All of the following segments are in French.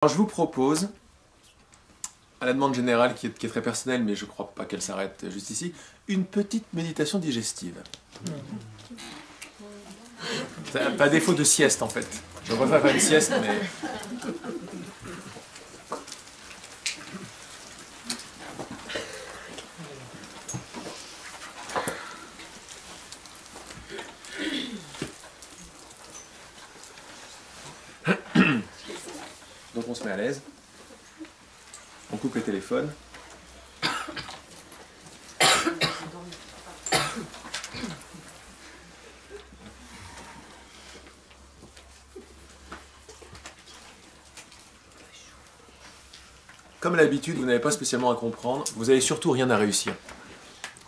Alors, je vous propose, à la demande générale qui est très personnelle, mais je ne crois pas qu'elle s'arrête juste ici, une petite méditation digestive. Pas défaut de sieste en fait. Je préfère faire une sieste, mais... Donc on se met à l'aise. On coupe les téléphones. Comme l'habitude, vous n'avez pas spécialement à comprendre, vous n'avez surtout rien à réussir.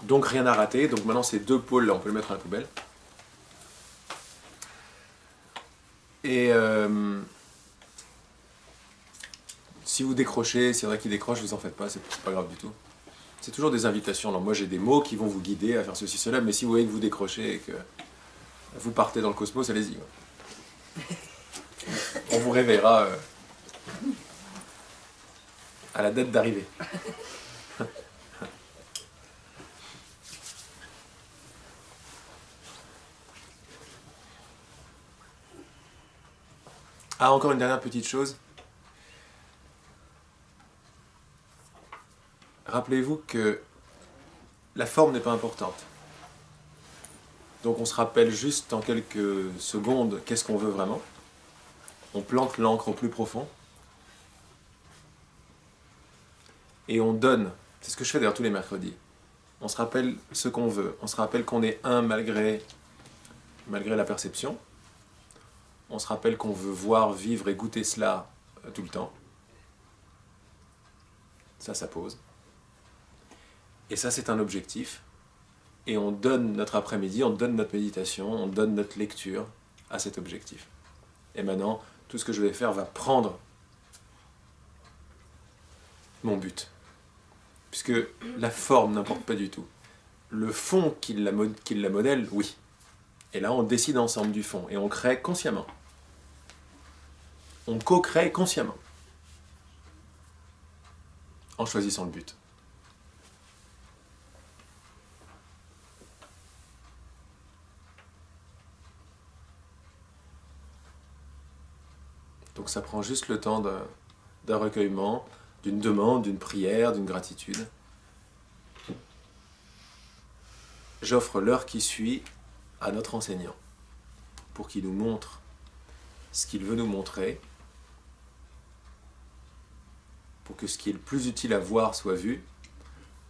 Donc rien à rater, donc maintenant ces deux pôles là, on peut les mettre à la poubelle. Et si vous décrochez, s'il y en a qui décrochent, vous en faites pas, c'est pas grave du tout. C'est toujours des invitations. Alors moi j'ai des mots qui vont vous guider à faire ceci, cela, mais si vous voyez que vous décrochez et que vous partez dans le cosmos, allez-y. On vous réveillera à la date d'arrivée. Ah, encore une dernière petite chose. Rappelez-vous que la forme n'est pas importante. Donc on se rappelle juste en quelques secondes qu'est-ce qu'on veut vraiment. On plante l'encre au plus profond. Et on donne. C'est ce que je fais d'ailleurs tous les mercredis. On se rappelle ce qu'on veut. On se rappelle qu'on est un malgré la perception. On se rappelle qu'on veut voir, vivre et goûter cela tout le temps. Ça pose. Et ça, c'est un objectif. Et on donne notre après-midi, on donne notre méditation, on donne notre lecture à cet objectif. Et maintenant, tout ce que je vais faire va prendre mon but. Puisque la forme n'importe pas du tout. Le fond qui la modèle, oui. Et là, on décide ensemble du fond. Et on crée consciemment. On co-crée consciemment. En choisissant le but. Donc ça prend juste le temps d'un recueillement, d'une demande, d'une prière, d'une gratitude. J'offre l'heure qui suit à notre enseignant pour qu'il nous montre ce qu'il veut nous montrer, pour que ce qui est le plus utile à voir soit vu,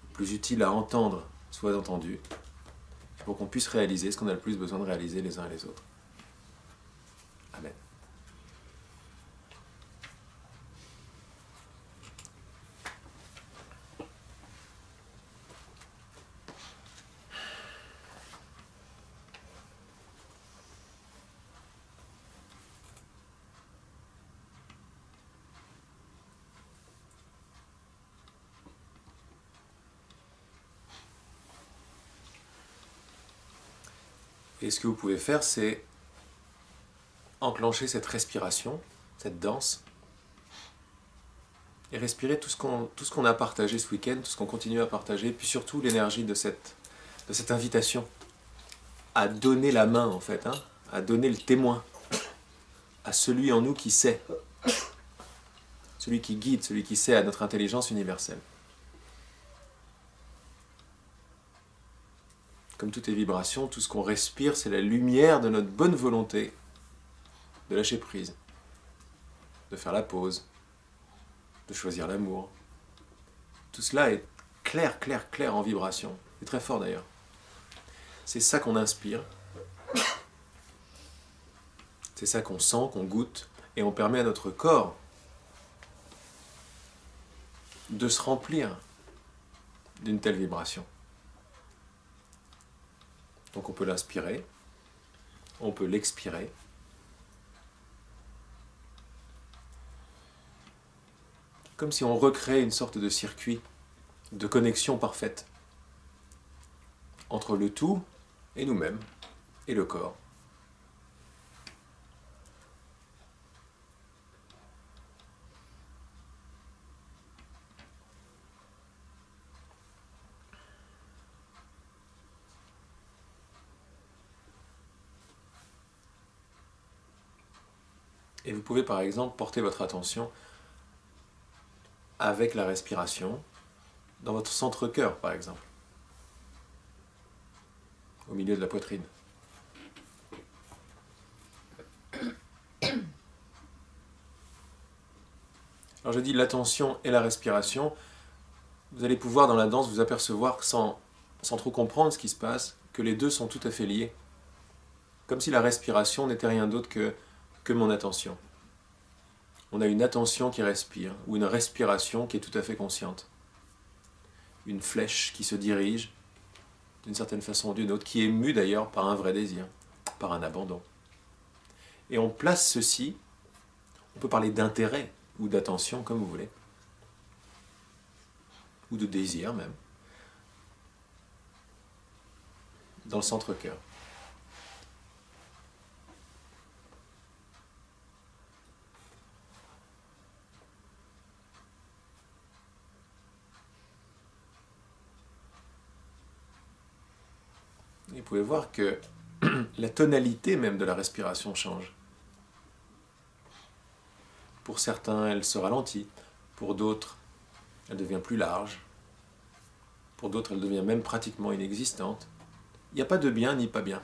le plus utile à entendre soit entendu, pour qu'on puisse réaliser ce qu'on a le plus besoin de réaliser les uns et les autres. Amen. Et ce que vous pouvez faire, c'est enclencher cette respiration, cette danse, et respirer tout ce qu'on a partagé ce week-end, tout ce qu'on continue à partager, puis surtout l'énergie de cette invitation à donner la main, en fait, hein, à donner le témoin à celui en nous qui sait, celui qui guide, celui qui sait à notre intelligence universelle. Comme toutes les vibrations, tout ce qu'on respire, c'est la lumière de notre bonne volonté de lâcher prise, de faire la pause, de choisir l'amour. Tout cela est clair, clair, clair en vibration. C'est très fort d'ailleurs. C'est ça qu'on inspire. C'est ça qu'on sent, qu'on goûte, et on permet à notre corps de se remplir d'une telle vibration. Donc on peut l'inspirer, on peut l'expirer. Comme si on recréait une sorte de circuit de connexion parfaite entre le tout et nous-mêmes, et le corps. Et vous pouvez par exemple porter votre attention avec la respiration dans votre centre-cœur par exemple, au milieu de la poitrine. Alors je dis l'attention et la respiration, vous allez pouvoir dans la danse vous apercevoir sans trop comprendre ce qui se passe, que les deux sont tout à fait liés. Comme si la respiration n'était rien d'autre que mon attention. On a une attention qui respire, ou une respiration qui est tout à fait consciente. Une flèche qui se dirige, d'une certaine façon ou d'une autre, qui est mue d'ailleurs par un vrai désir, par un abandon. Et on place ceci, on peut parler d'intérêt, ou d'attention, comme vous voulez, ou de désir même, dans le centre-cœur. Et vous pouvez voir que la tonalité même de la respiration change. Pour certains, elle se ralentit. Pour d'autres, elle devient plus large. Pour d'autres, elle devient même pratiquement inexistante. Il n'y a pas de bien ni pas bien.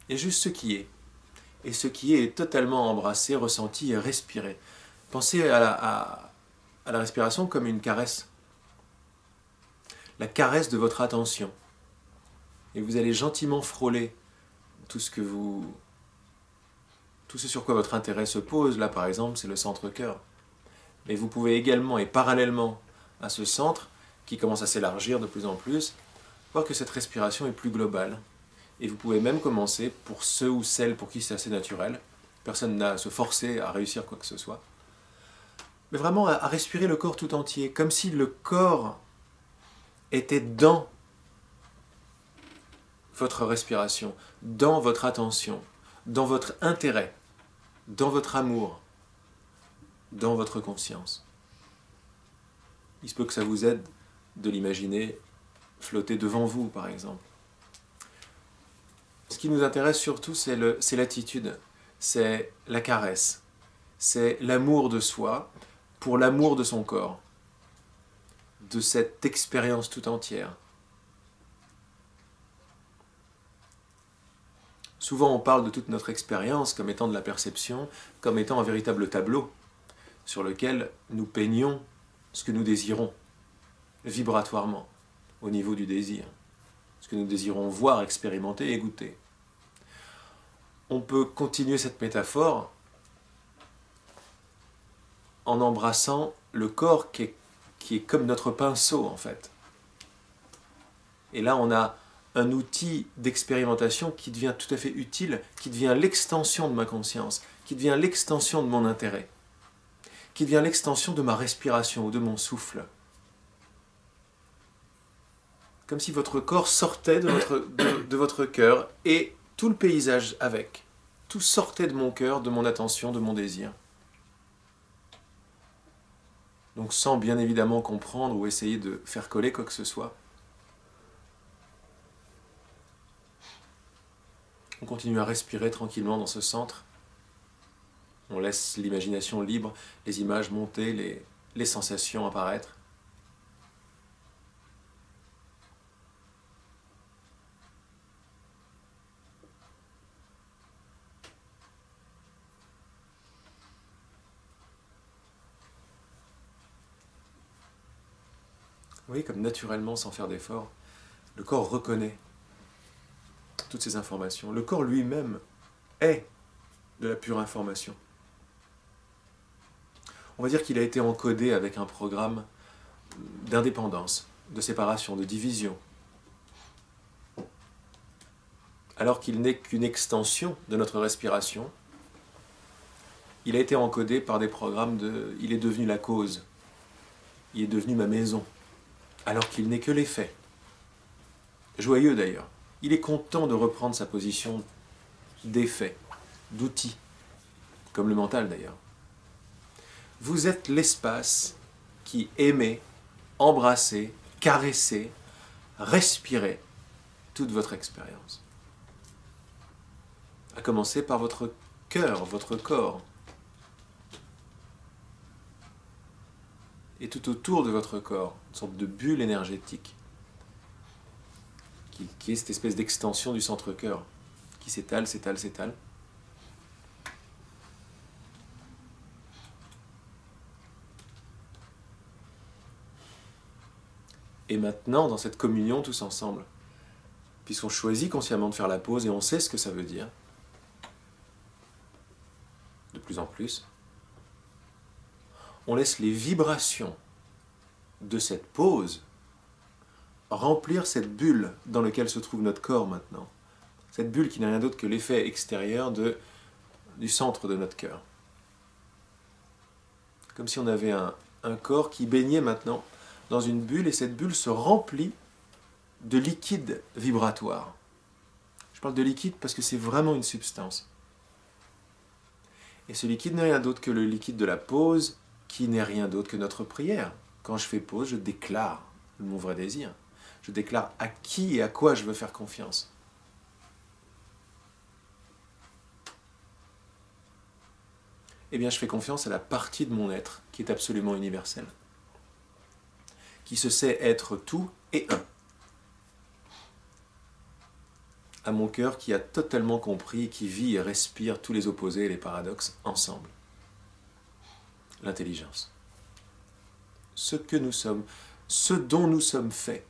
Il y a juste ce qui est. Et ce qui est totalement embrassé, ressenti et respiré. Pensez à la respiration comme une caresse. La caresse de votre attention. Et vous allez gentiment frôler tout ce sur quoi votre intérêt se pose. Là, par exemple, c'est le centre-cœur. Mais vous pouvez également, et parallèlement à ce centre, qui commence à s'élargir de plus en plus, voir que cette respiration est plus globale. Et vous pouvez même commencer, pour ceux ou celles pour qui c'est assez naturel, personne n'a à se forcer à réussir quoi que ce soit, mais vraiment à respirer le corps tout entier, comme si le corps était dans votre respiration, dans votre attention, dans votre intérêt, dans votre amour, dans votre conscience. Il se peut que ça vous aide de l'imaginer flotter devant vous, par exemple. Ce qui nous intéresse surtout, c'est l'attitude, c'est la caresse, c'est l'amour de soi pour l'amour de son corps, de cette expérience tout entière. Souvent, on parle de toute notre expérience comme étant de la perception, comme étant un véritable tableau sur lequel nous peignons ce que nous désirons, vibratoirement, au niveau du désir, ce que nous désirons voir, expérimenter et goûter. On peut continuer cette métaphore en embrassant le corps qui est comme notre pinceau, en fait. Et là, on a un outil d'expérimentation qui devient tout à fait utile, qui devient l'extension de ma conscience, qui devient l'extension de mon intérêt, qui devient l'extension de ma respiration ou de mon souffle. Comme si votre corps sortait de votre cœur et tout le paysage avec. Tout sortait de mon cœur, de mon attention, de mon désir. Donc sans bien évidemment comprendre ou essayer de faire coller quoi que ce soit. On continue à respirer tranquillement dans ce centre. On laisse l'imagination libre, les images monter, les sensations apparaître. Vous voyez comme naturellement, sans faire d'effort, le corps reconnaît toutes ces informations. Le corps lui-même est de la pure information. On va dire qu'il a été encodé avec un programme d'indépendance, de séparation, de division. Alors qu'il n'est qu'une extension de notre respiration, il a été encodé par des programmes de « il est devenu la cause »,« il est devenu ma maison », alors qu'il n'est que l'effet. Joyeux d'ailleurs. Il est content de reprendre sa position d'effet, d'outil, comme le mental d'ailleurs. Vous êtes l'espace qui aimait, embrassait, caressait, respirait toute votre expérience. À commencer par votre cœur, votre corps, et tout autour de votre corps, une sorte de bulle énergétique, qui est cette espèce d'extension du centre-cœur, qui s'étale, s'étale, s'étale. Et maintenant, dans cette communion tous ensemble, puisqu'on choisit consciemment de faire la pause et on sait ce que ça veut dire, de plus en plus, on laisse les vibrations de cette pause remplir cette bulle dans laquelle se trouve notre corps maintenant. Cette bulle qui n'est rien d'autre que l'effet extérieur du centre de notre cœur. Comme si on avait un corps qui baignait maintenant dans une bulle et cette bulle se remplit de liquide vibratoire. Je parle de liquide parce que c'est vraiment une substance. Et ce liquide n'est rien d'autre que le liquide de la pause, qui n'est rien d'autre que notre prière. Quand je fais pause, je déclare mon vrai désir. Je déclare à qui et à quoi je veux faire confiance. Eh bien, je fais confiance à la partie de mon être qui est absolument universelle, qui se sait être tout et un. À mon cœur qui a totalement compris, qui vit et respire tous les opposés et les paradoxes ensemble. L'intelligence. Ce que nous sommes, ce dont nous sommes faits.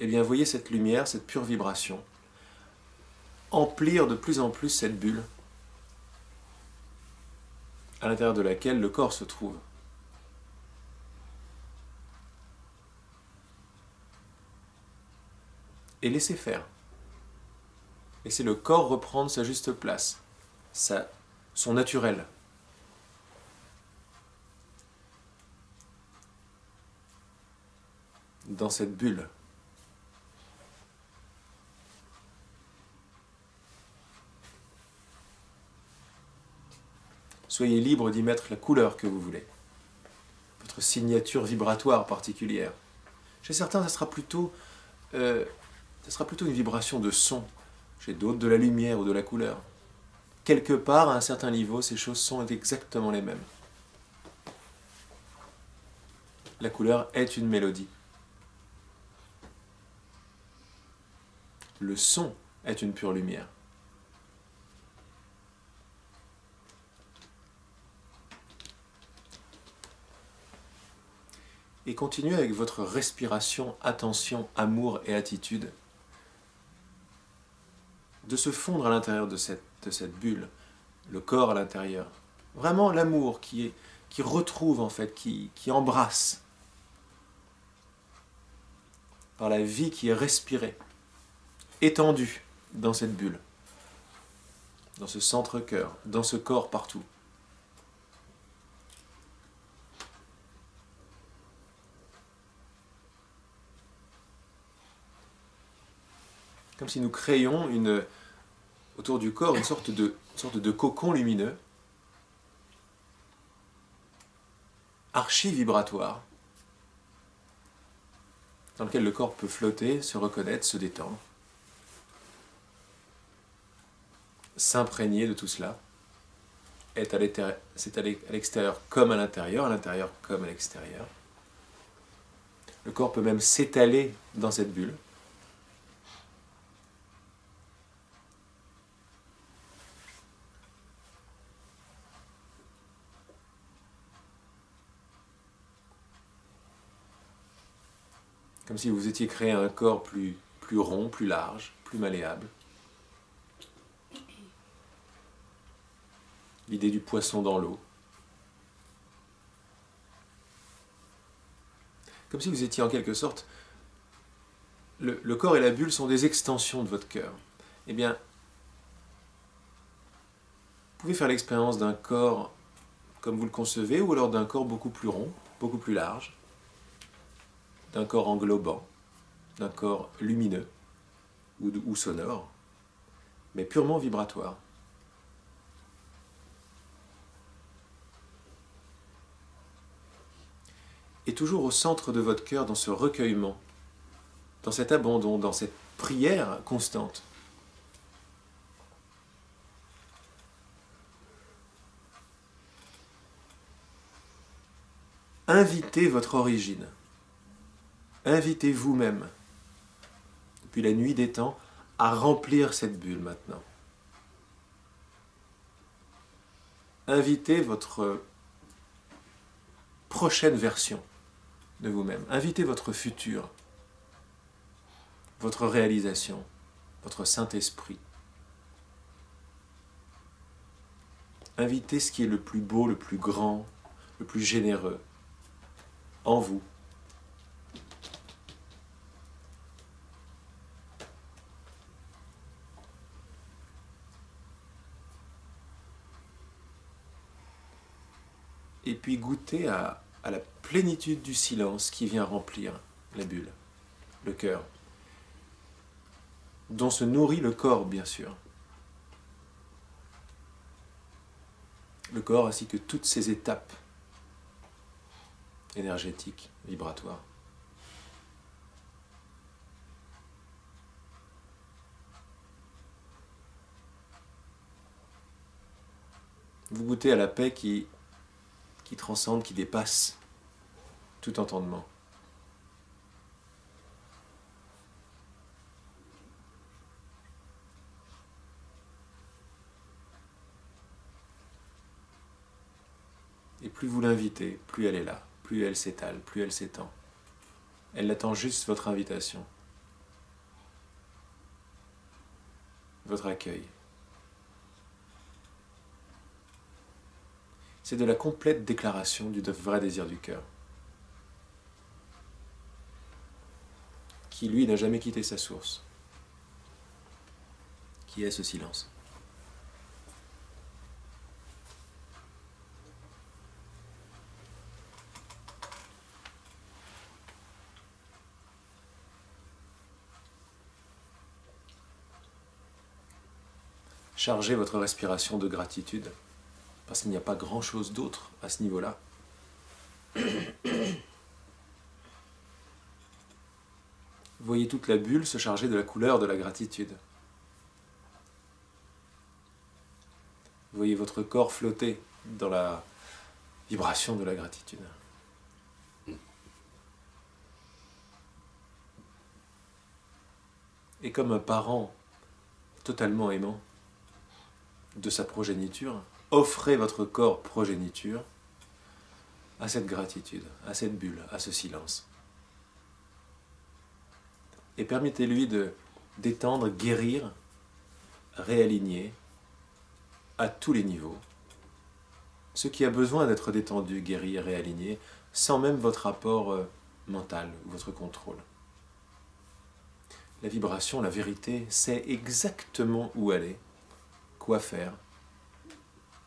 Eh bien, voyez cette lumière, cette pure vibration, emplir de plus en plus cette bulle à l'intérieur de laquelle le corps se trouve. Et laissez faire. Laissez le corps reprendre sa juste place, son naturel. Dans cette bulle. Soyez libre d'y mettre la couleur que vous voulez. Votre signature vibratoire particulière. Chez certains, ça sera plutôt une vibration de son. Chez d'autres, de la lumière ou de la couleur. Quelque part, à un certain niveau, ces choses sont exactement les mêmes. La couleur est une mélodie. Le son est une pure lumière. Et continuez avec votre respiration, attention, amour et attitude de se fondre à l'intérieur de cette bulle, le corps à l'intérieur. Vraiment l'amour qui retrouve en fait, qui embrasse par la vie qui est respirée, étendue dans cette bulle, dans ce centre-cœur, dans ce corps partout. Comme si nous créions autour du corps une sorte de cocon lumineux, archi-vibratoire, dans lequel le corps peut flotter, se reconnaître, se détendre, s'imprégner de tout cela, c'est à l'extérieur comme à l'intérieur comme à l'extérieur. Le corps peut même s'étaler dans cette bulle. Comme si vous étiez créé un corps plus rond, plus large, plus malléable. L'idée du poisson dans l'eau. Comme si vous étiez en quelque sorte... Le corps et la bulle sont des extensions de votre cœur. Eh bien, vous pouvez faire l'expérience d'un corps comme vous le concevez, ou alors d'un corps beaucoup plus rond, beaucoup plus large, d'un corps englobant, d'un corps lumineux ou sonore, mais purement vibratoire. Et toujours au centre de votre cœur, dans ce recueillement, dans cet abandon, dans cette prière constante. Invitez votre origine. Invitez vous-même, depuis la nuit des temps, à remplir cette bulle maintenant. Invitez votre prochaine version de vous-même. Invitez votre futur, votre réalisation, votre Saint-Esprit. Invitez ce qui est le plus beau, le plus grand, le plus généreux en vous. Et puis goûtez à la plénitude du silence qui vient remplir la bulle, le cœur, dont se nourrit le corps, bien sûr. Le corps ainsi que toutes ses étapes énergétiques, vibratoires. Vous goûtez à la paix qui transcende, qui dépasse tout entendement. Et plus vous l'invitez, plus elle est là, plus elle s'étale, plus elle s'étend. Elle attend juste votre invitation, votre accueil. C'est de la complète déclaration du vrai désir du cœur, qui lui n'a jamais quitté sa source, qui est ce silence. Chargez votre respiration de gratitude, parce qu'il n'y a pas grand-chose d'autre à ce niveau-là. Voyez toute la bulle se charger de la couleur de la gratitude. Voyez votre corps flotter dans la vibration de la gratitude. Et comme un parent totalement aimant de sa progéniture, offrez votre corps progéniture à cette gratitude, à cette bulle, à ce silence. Et permettez-lui de d'étendre, guérir, réaligner à tous les niveaux ce qui a besoin d'être détendu, guéri, réaligné, sans même votre apport mental ou votre contrôle. La vibration, la vérité, sait exactement où aller, quoi faire,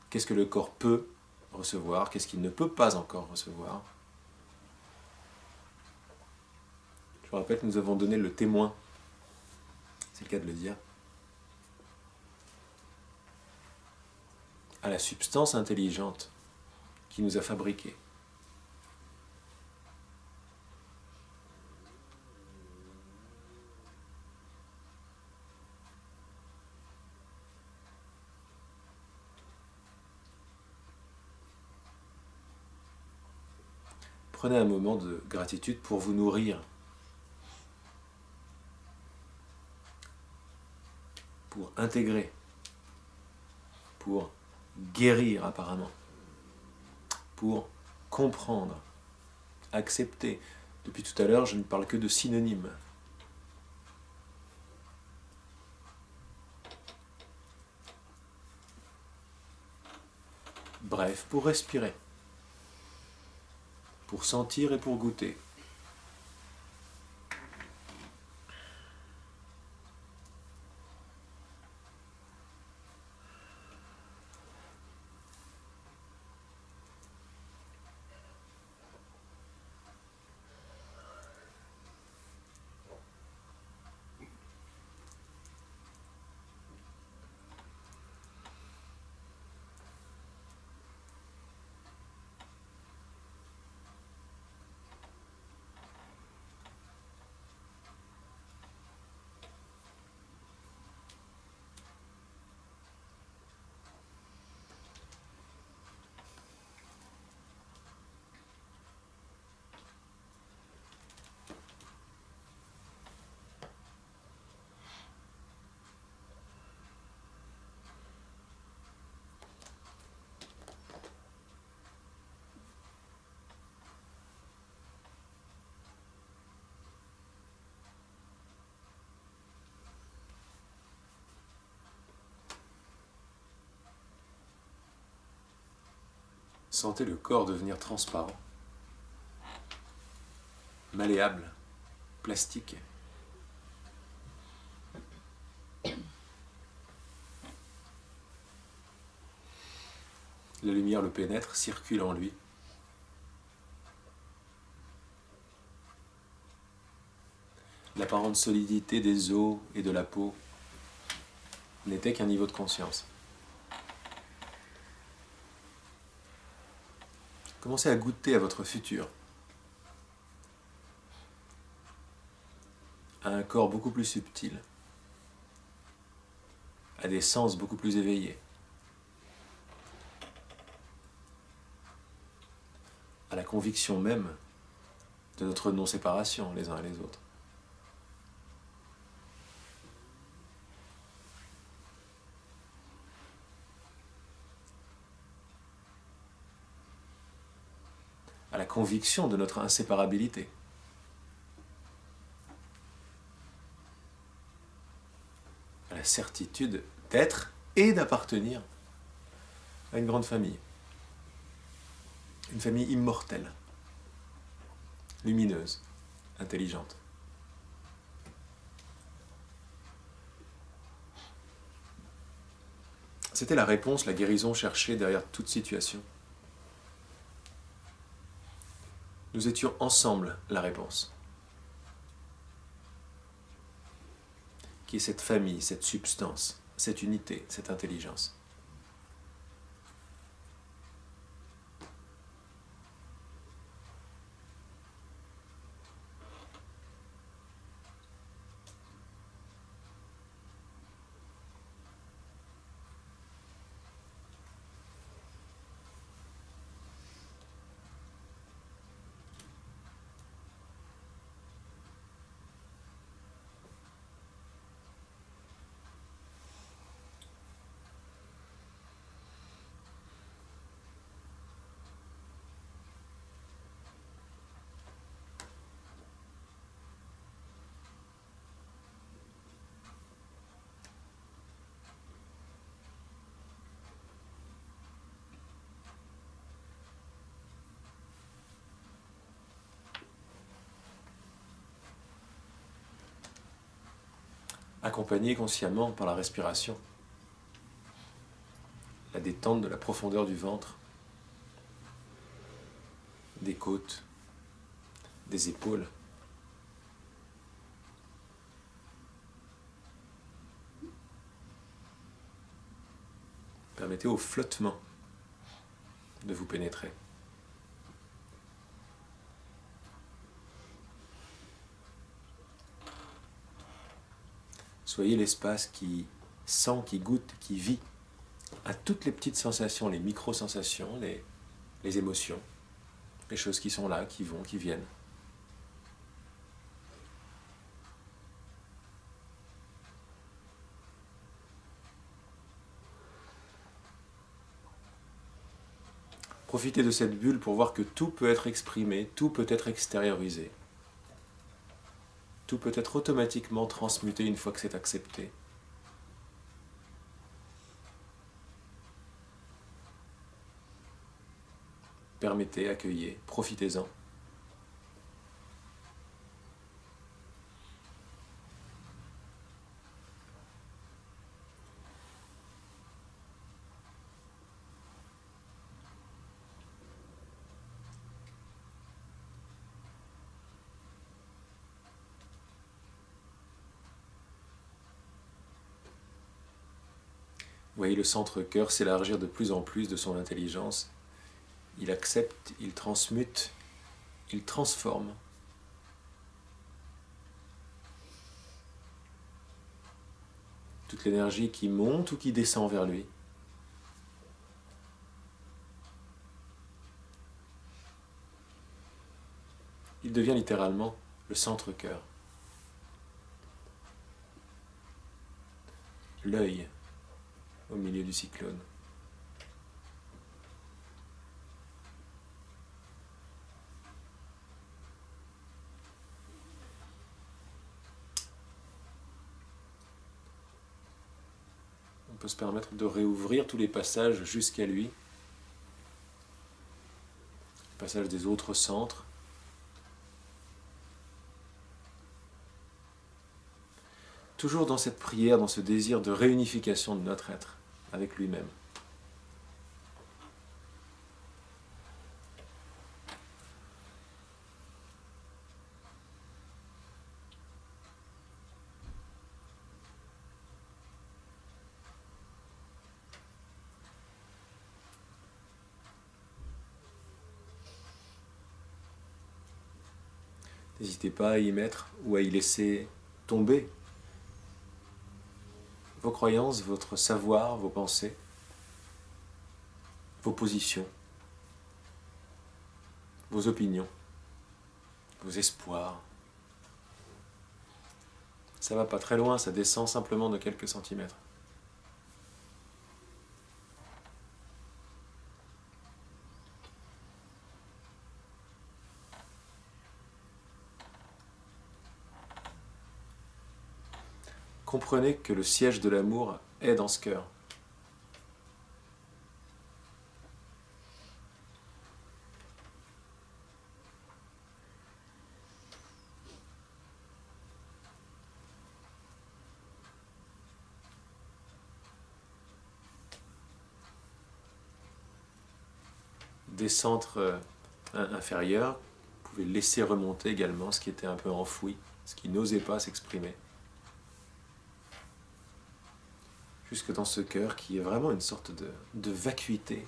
qu'est-ce que le corps peut recevoir, qu'est-ce qu'il ne peut pas encore recevoir. Je vous rappelle que nous avons donné le témoin, c'est le cas de le dire, à la substance intelligente qui nous a fabriqués. Prenez un moment de gratitude pour vous nourrir, pour intégrer, pour guérir apparemment, pour comprendre, accepter. Depuis tout à l'heure, je ne parle que de synonymes. Bref, pour respirer, pour sentir et pour goûter. Sentez le corps devenir transparent, malléable, plastique. La lumière le pénètre, circule en lui. L'apparente solidité des os et de la peau n'était qu'un niveau de conscience. Commencez à goûter à votre futur, à un corps beaucoup plus subtil, à des sens beaucoup plus éveillés, à la conviction même de notre non-séparation les uns et les autres. À la conviction de notre inséparabilité. À la certitude d'être et d'appartenir à une grande famille. Une famille immortelle, lumineuse, intelligente. C'était la réponse, la guérison cherchée derrière toute situation. Nous étions ensemble la réponse. Qui est cette famille, cette substance, cette unité, cette intelligence. Accompagné consciemment par la respiration, la détente de la profondeur du ventre, des côtes, des épaules. Permettez au flottement de vous pénétrer. Soyez l'espace qui sent, qui goûte, qui vit à toutes les petites sensations, les micro-sensations, les émotions, les choses qui sont là, qui vont, qui viennent. Profitez de cette bulle pour voir que tout peut être exprimé, tout peut être extériorisé. Tout peut être automatiquement transmuté une fois que c'est accepté. Permettez, accueillez, profitez-en. Voyez le centre-cœur s'élargir de plus en plus de son intelligence. Il accepte, il transmute, il transforme. Toute l'énergie qui monte ou qui descend vers lui. Il devient littéralement le centre-cœur. L'œil au milieu du cyclone. On peut se permettre de réouvrir tous les passages jusqu'à lui. passage des autres centres. Toujours dans cette prière, dans ce désir de réunification de notre être avec lui-même. N'hésitez pas à y mettre ou à y laisser tomber vos croyances, votre savoir, vos pensées, vos positions, vos opinions, vos espoirs. Ça va pas très loin, ça descend simplement de quelques centimètres. Comprenez que le siège de l'amour est dans ce cœur. Des centres inférieurs, vous pouvez laisser remonter également ce qui était un peu enfoui, ce qui n'osait pas s'exprimer. Jusque dans ce cœur qui est vraiment une sorte de vacuité.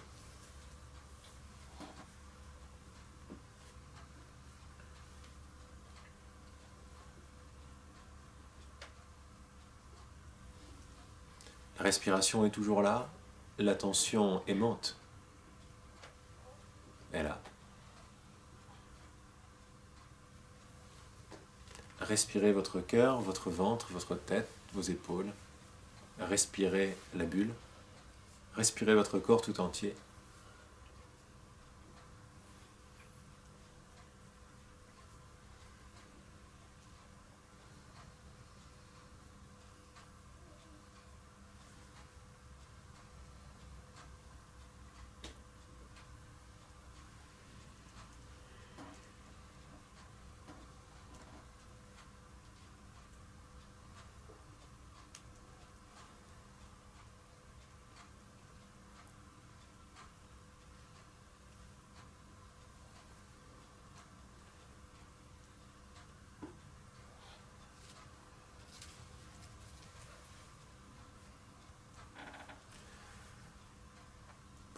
La respiration est toujours là, l'attention aimante est là. Respirez votre cœur, votre ventre, votre tête, vos épaules. Respirez la bulle. Respirez votre corps tout entier.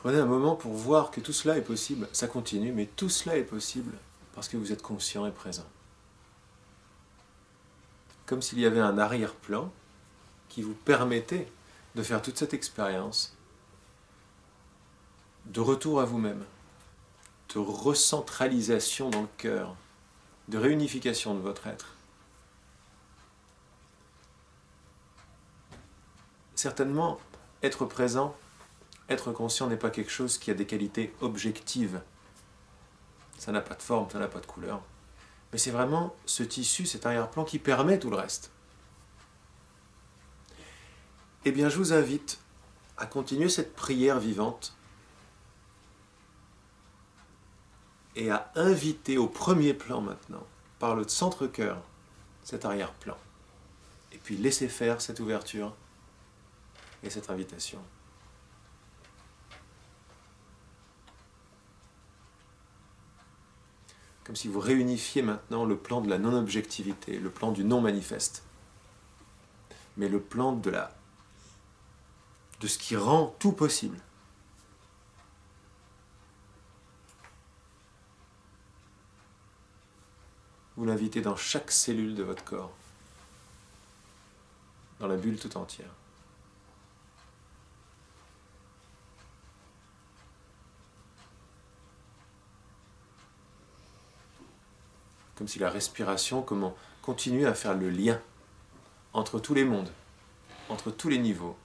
Prenez un moment pour voir que tout cela est possible. Ça continue, mais tout cela est possible parce que vous êtes conscient et présent. Comme s'il y avait un arrière-plan qui vous permettait de faire toute cette expérience de retour à vous-même, de recentralisation dans le cœur, de réunification de votre être. Certainement, être présent, être conscient n'est pas quelque chose qui a des qualités objectives. Ça n'a pas de forme, ça n'a pas de couleur. Mais c'est vraiment ce tissu, cet arrière-plan qui permet tout le reste. Eh bien, je vous invite à continuer cette prière vivante et à inviter au premier plan maintenant, par le centre-cœur, cet arrière-plan. Et puis laissez faire cette ouverture et cette invitation. Comme si vous réunifiez maintenant le plan de la non-objectivité, le plan du non-manifeste, mais le plan de ce qui rend tout possible. Vous l'invitez dans chaque cellule de votre corps, dans la bulle tout entière. Comme si la respiration continuait à faire le lien entre tous les mondes, entre tous les niveaux.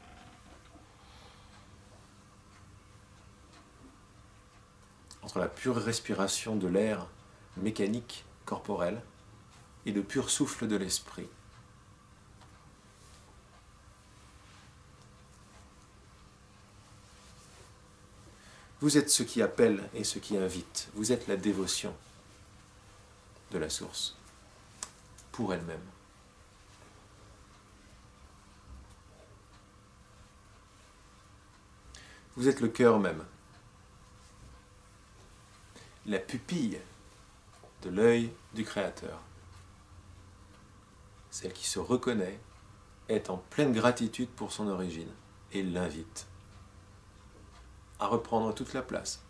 Entre la pure respiration de l'air mécanique, corporel, et le pur souffle de l'esprit. Vous êtes ce qui appelle et ce qui invite. Vous êtes la dévotion de la source pour elle-même. Vous êtes le cœur même, la pupille de l'œil du Créateur. Celle qui se reconnaît est en pleine gratitude pour son origine et l'invite à reprendre toute la place.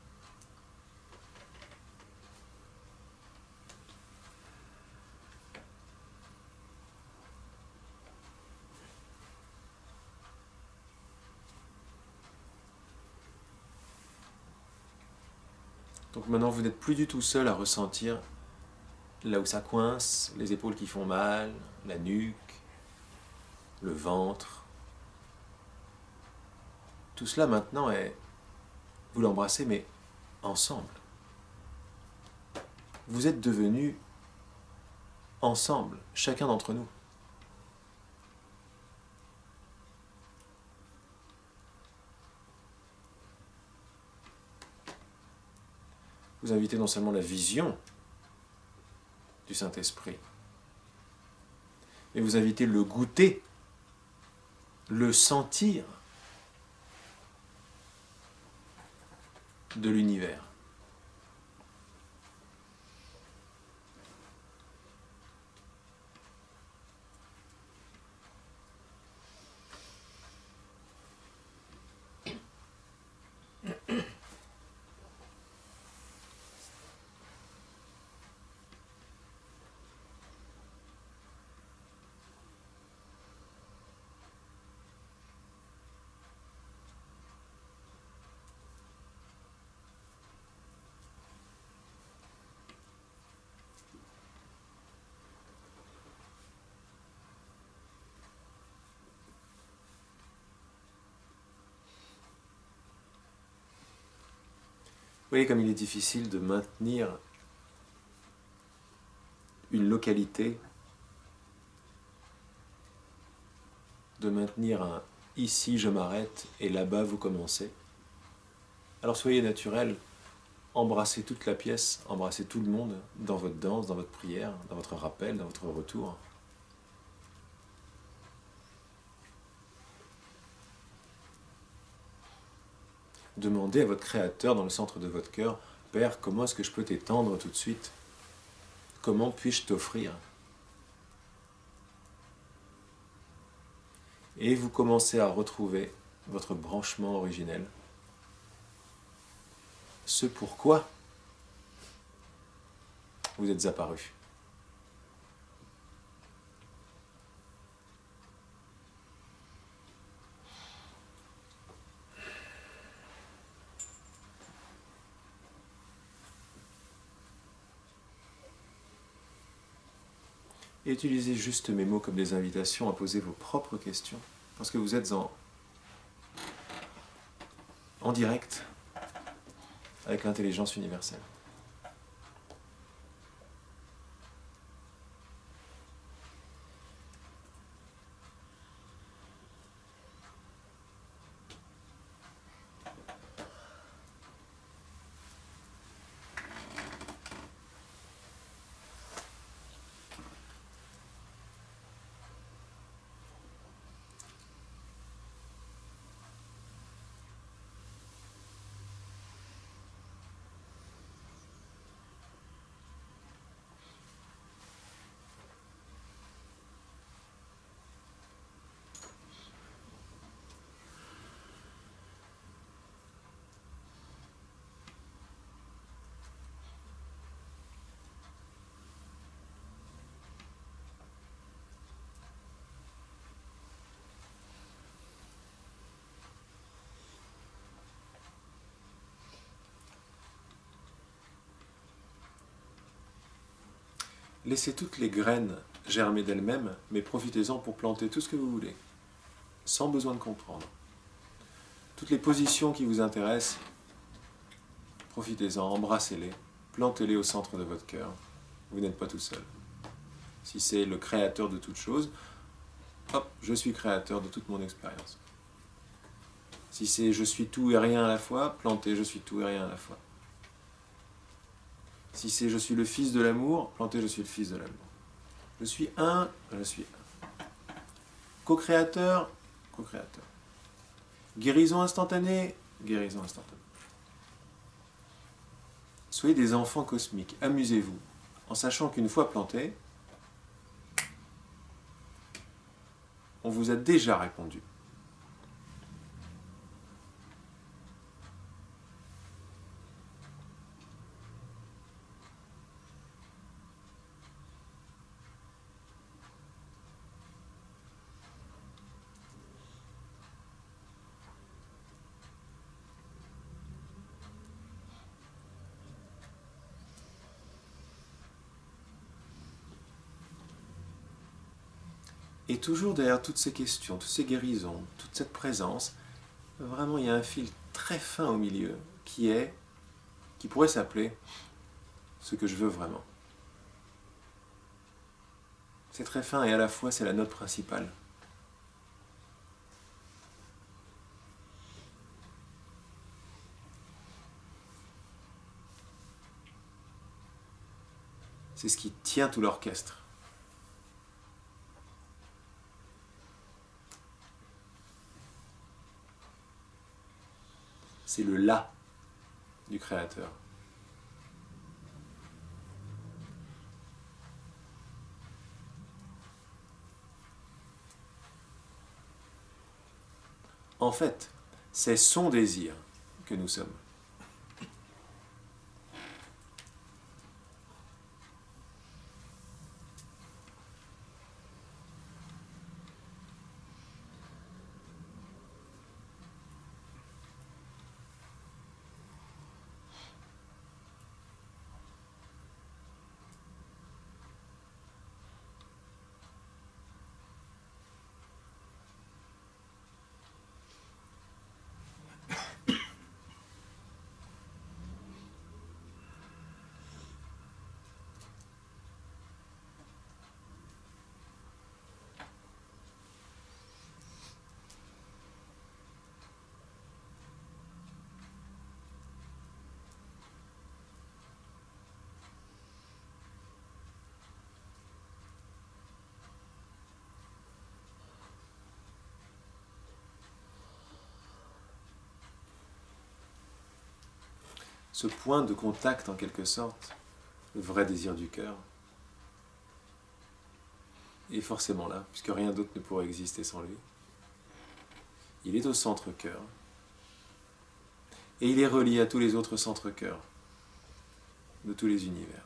Donc maintenant, vous n'êtes plus du tout seul à ressentir là où ça coince, les épaules qui font mal, la nuque, le ventre. Tout cela maintenant est... Vous l'embrassez, mais ensemble. Vous êtes devenus ensemble, chacun d'entre nous. Vous invitez non seulement la vision du Saint-Esprit, mais vous invitez le goûter, le sentir de l'univers. Vous voyez comme il est difficile de maintenir une localité, de maintenir un « ici je m'arrête » et là-bas vous commencez. Alors soyez naturel, embrassez toute la pièce, embrassez tout le monde dans votre danse, dans votre prière, dans votre rappel, dans votre retour. Demandez à votre Créateur dans le centre de votre cœur, « Père, comment est-ce que je peux t'étendre tout de suite? Comment puis-je t'offrir ?» Et vous commencez à retrouver votre branchement originel, ce pourquoi vous êtes apparu. Et utilisez juste mes mots comme des invitations à poser vos propres questions, parce que vous êtes en direct avec l'intelligence universelle. Laissez toutes les graines germer d'elles-mêmes, mais profitez-en pour planter tout ce que vous voulez, sans besoin de comprendre. Toutes les positions qui vous intéressent, profitez-en, embrassez-les, plantez-les au centre de votre cœur. Vous n'êtes pas tout seul. Si c'est le créateur de toute chose, hop, je suis créateur de toute mon expérience. Si c'est je suis tout et rien à la fois, plantez je suis tout et rien à la fois. Si c'est je suis le fils de l'amour, plantez je suis le fils de l'amour. Je suis un, je suis un. Co-créateur, co-créateur. Guérison instantanée, guérison instantanée. Soyez des enfants cosmiques, amusez-vous, en sachant qu'une fois planté, on vous a déjà répondu. Et toujours derrière toutes ces questions, toutes ces guérisons, toute cette présence, vraiment il y a un fil très fin au milieu qui pourrait s'appeler ce que je veux vraiment. C'est très fin et à la fois c'est la note principale. C'est ce qui tient tout l'orchestre. C'est le là du créateur. En fait, c'est son désir que nous sommes. Ce point de contact en quelque sorte, le vrai désir du cœur, est forcément là, puisque rien d'autre ne pourrait exister sans lui. Il est au centre-cœur, et il est relié à tous les autres centres-cœurs de tous les univers.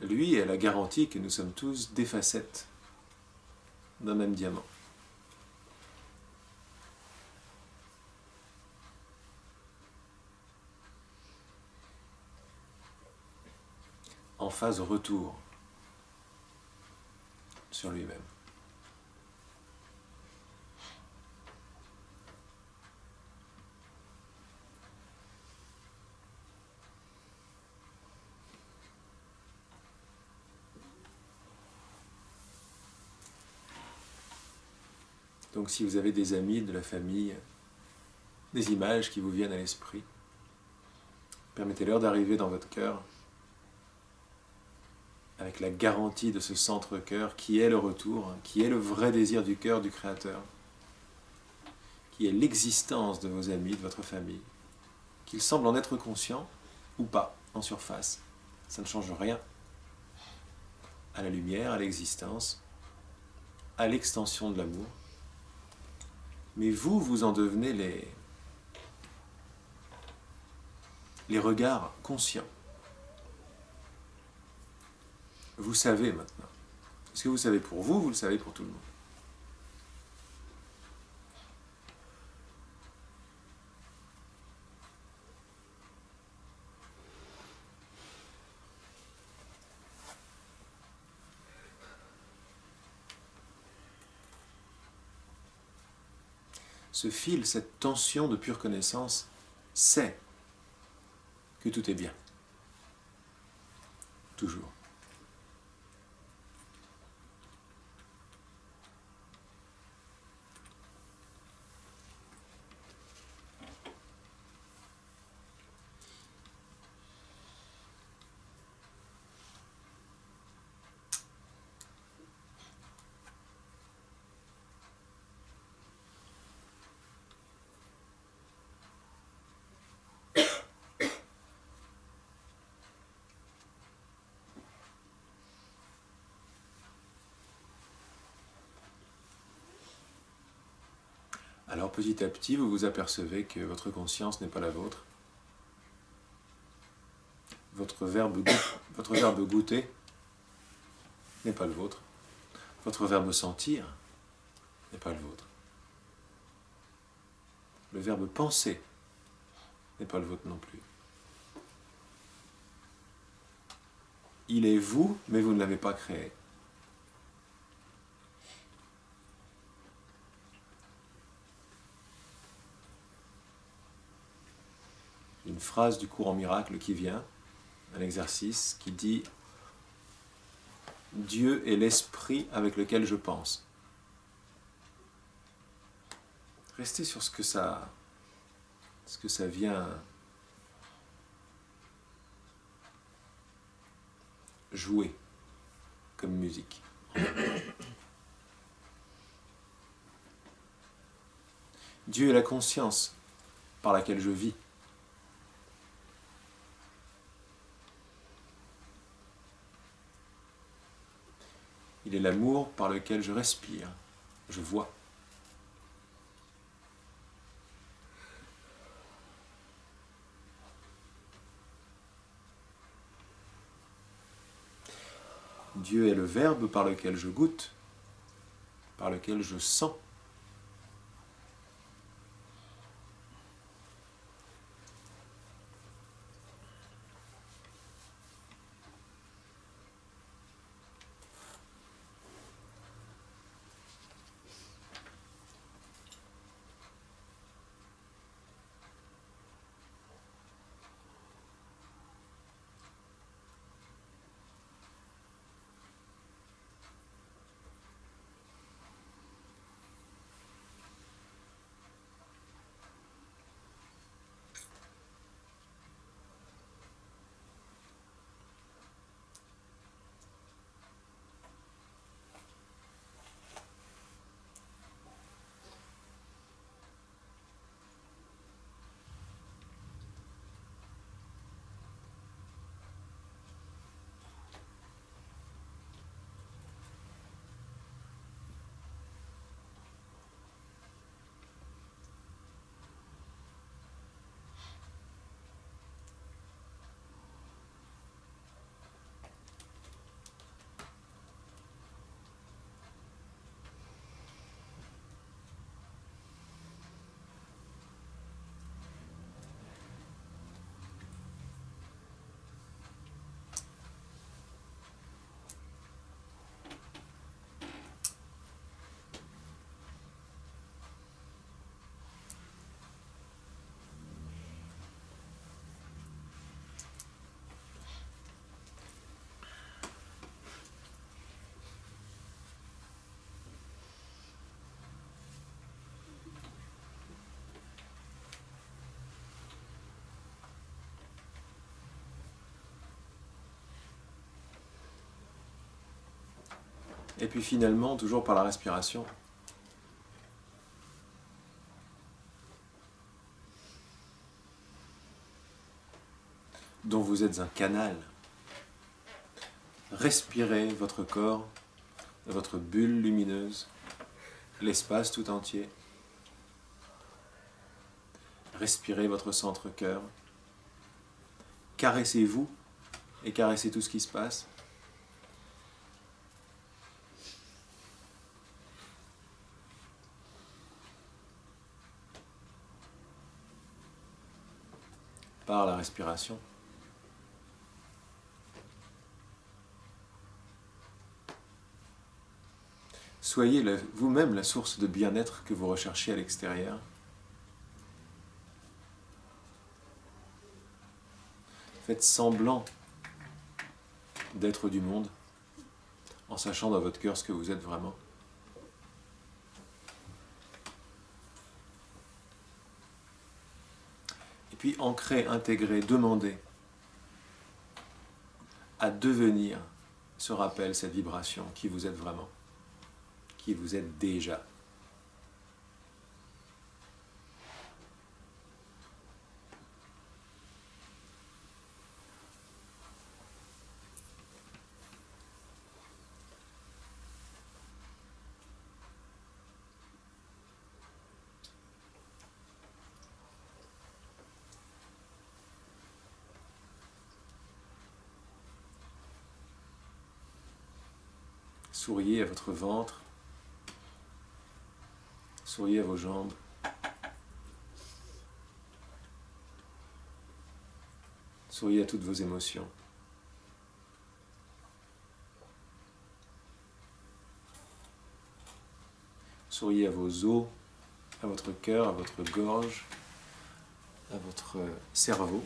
Lui est la garantie que nous sommes tous des facettes d'un même diamant. En phase retour sur lui-même. Donc si vous avez des amis, de la famille, des images qui vous viennent à l'esprit, permettez-leur d'arriver dans votre cœur avec la garantie de ce centre-cœur qui est le retour, qui est le vrai désir du cœur du Créateur, qui est l'existence de vos amis, de votre famille, qu'ils semblent en être conscients ou pas, en surface. Ça ne change rien à la lumière, à l'existence, à l'extension de l'amour. Mais vous, vous en devenez les regards conscients. Vous savez maintenant. Ce que vous savez pour vous, vous le savez pour tout le monde. ce fil, cette tension de pure connaissance, sait que tout est bien. Toujours. Alors petit à petit, vous vous apercevez que votre conscience n'est pas la vôtre. Votre verbe goûter n'est pas le vôtre. Votre verbe sentir n'est pas le vôtre. Le verbe penser n'est pas le vôtre non plus. Il est vous, mais vous ne l'avez pas créé. Une phrase du cours en miracle qui vient, un exercice qui dit « Dieu est l'esprit avec lequel je pense ». Restez sur ce que ça vient jouer comme musique. Dieu est la conscience par laquelle je vis. Il est l'amour par lequel je respire, je vois. Dieu est le verbe par lequel je goûte, par lequel je sens. Et puis finalement, toujours par la respiration, dont vous êtes un canal, respirez votre corps, votre bulle lumineuse, l'espace tout entier. Respirez votre centre-cœur. Caressez-vous et caressez tout ce qui se passe. Par la respiration. Soyez vous-même la source de bien-être que vous recherchez à l'extérieur. Faites semblant d'être du monde, en sachant dans votre cœur ce que vous êtes vraiment. Et puis ancrer, intégrer, demander à devenir ce rappel, cette vibration, qui vous êtes vraiment, qui vous êtes déjà. Souriez à votre ventre, souriez à vos jambes, souriez à toutes vos émotions. Souriez à vos os, à votre cœur, à votre gorge, à votre cerveau,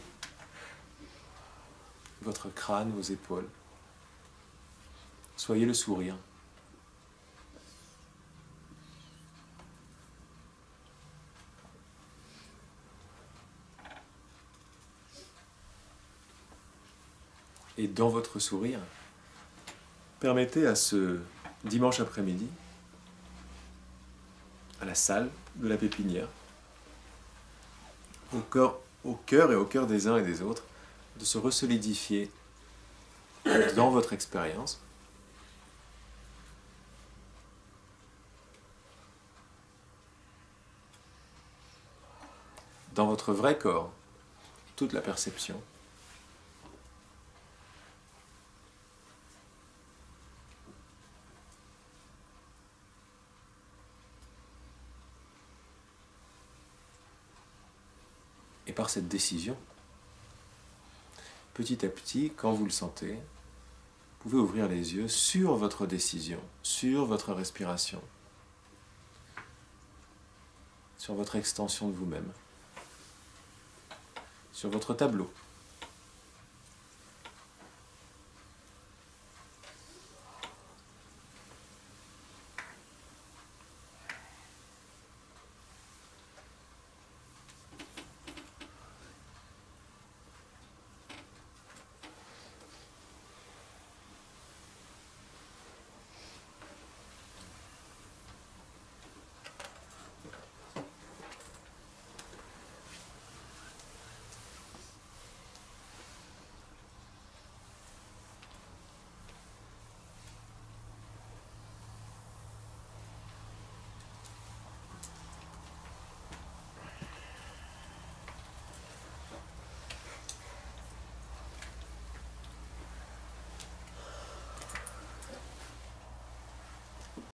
votre crâne, vos épaules. Soyez le sourire. Et dans votre sourire, permettez à ce dimanche après-midi, à la salle de la Pépinière, au cœur et au cœur des uns et des autres, de se resolidifier dans votre expérience, dans votre vrai corps, toute la perception. Et par cette décision, petit à petit, quand vous le sentez, vous pouvez ouvrir les yeux sur votre décision, sur votre respiration, sur votre extension de vous-même, sur votre tableau.